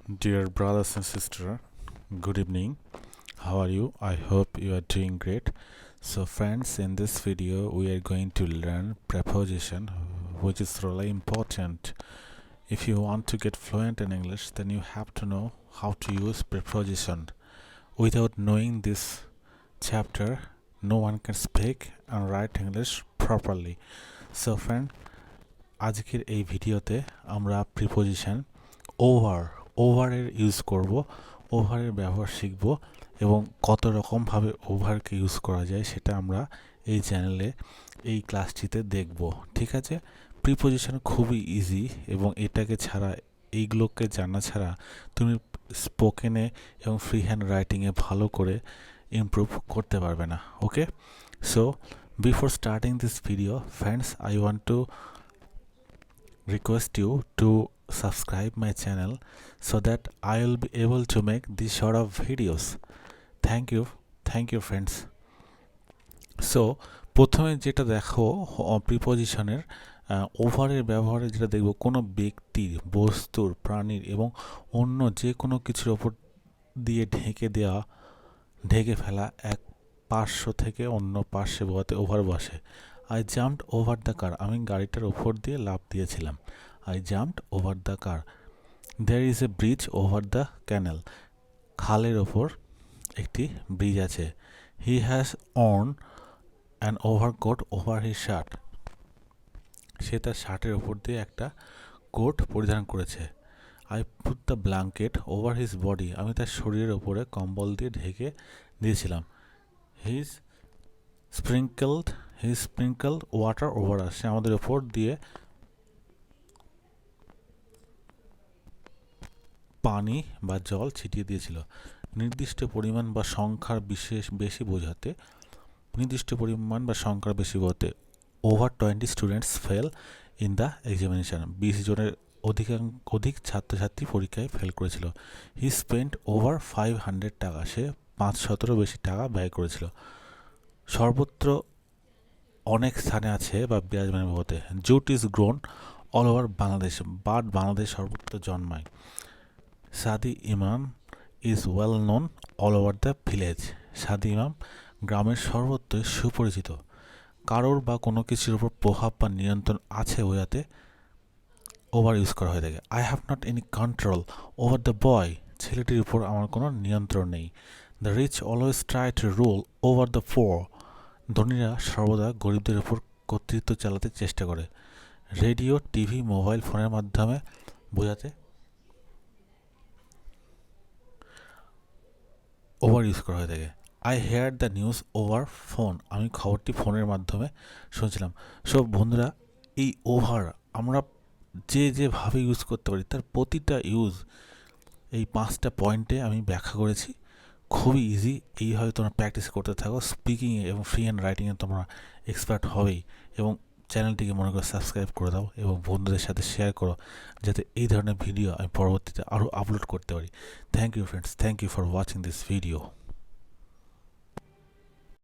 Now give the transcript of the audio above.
Dear brothers and sisters, good evening. How are you? I hope you are doing great. So friends, in this video we are going to learn preposition, which is really important. If you want to get fluent in English, then you have to know how to use preposition. Without knowing this chapter, no one can speak and write English properly. So friend, আজকের এই ভিডিওতে আমরা preposition ওভারের use করব, ওভারের ব্যবহার শিখব এবং কত রকমভাবে ওভারকে ইউজ করা যায় সেটা আমরা এই চ্যানেলে এই ক্লাসটিতে দেখব। ঠিক আছে, প্রিপোজিশন খুবই ইজি এবং এটাকে ছাড়া, এইগুলোকে জানা ছাড়া তুমি স্পোকেনে এবং ফ্রি হ্যান্ড রাইটিংয়ে ভালো করে ইমপ্রুভ করতে পারবে না। Okay, so before starting this video friends, I want to request you to subscribe my channel so that I will be able to make these sort of videos. Thank you friends. So প্রথমে যেটা দেখো, প্রিপোজিশনের ওভারের ব্যবহারে যেটা দেখব, কোনো ব্যক্তির, বস্তুর, প্রাণীর এবং অন্য যে কোনো কিছুর ওপর দিয়ে ঢেকে ফেলা এক পার্শ্ব থেকে অন্য পার্শ্বে বোঝাতে ওভার বসে। I jumped over the car. আমি গাড়িটার ওপর দিয়ে লাফ দিয়েছিলাম। I jumped over the car. There is a bridge over the canal. খালের ওপর একটি ব্রিজ আছে। He has worn an overcoat over his shirt. সে তার শার্টের ওপর দিয়ে একটা কোট পরিধান করেছে। I put the blanket over his body. আমি তার শরীরের ওপরে কম্বল দিয়ে ঢেকে দিয়েছিলাম। He sprinkled water over us. সে আমাদের ওপর দিয়ে পানি বা জল ছিটিয়ে দিয়েছিল। নির্দিষ্ট পরিমাণ বা সংখ্যার বেশি বোঝাতে over 20 students fail in the examination. 20 জনের অধিক ছাত্রছাত্রী পরীক্ষায় ফেল করেছিল। হি স্পেন্ট ওভার 500 টাকা। সে 500 বেশি টাকা ব্যয় করেছিল। সর্বত্র অনেক স্থানে আছে বা বিরাজমান হতে। Jute is grown all over Bangladesh. But Bangladesh সর্বত্র জন্মায়। সাদি ইমাম is well known all over the village. সাদি ইমাম গ্রামের সর্বত্রই সুপরিচিত। কারোর বা কোনো কিছুর উপর প্রভাব বা নিয়ন্ত্রণ আছে বোঝাতে ওভার ইউজ করা হয়ে থাকে। I have not any control over the boy. ছেলেটির উপর আমার কোনো নিয়ন্ত্রণ নেই। The rich always try to rule over the poor. ধনীরা সর্বদা গরিবদের উপর কর্তৃত্ব চালাতে চেষ্টা করে। রেডিও, টিভি, মোবাইল ফোনের মাধ্যমে বোঝাতে ওভার ইউজ করা হয়ে থাকে। I hear the news over phone. আমি খবরটি ফোনের মাধ্যমে শুনছিলাম। সব বন্ধুরা, এই ওভার আমরা যেভাবে ইউজ করতে পারি তার প্রতিটা ইউজ এই 5টা পয়েন্টে আমি ব্যাখ্যা করেছি। খুবই ইজি। এইভাবে তোমরা প্র্যাকটিস করতে থাকো। স্পিকিংয়ে এবং ফ্রি হ্যান্ড রাইটিংয়ে তোমরা এক্সপার্ট হবেই। এবং চ্যানেলটিকে মনে করে সাবস্ক্রাইব করে দাও এবং বন্ধুদের সাথে শেয়ার করো, যাতে এই ধরনের ভিডিও আমি পরবর্তীতে আরও আপলোড করতে পারি। Thank you friends, thank you for watching this video.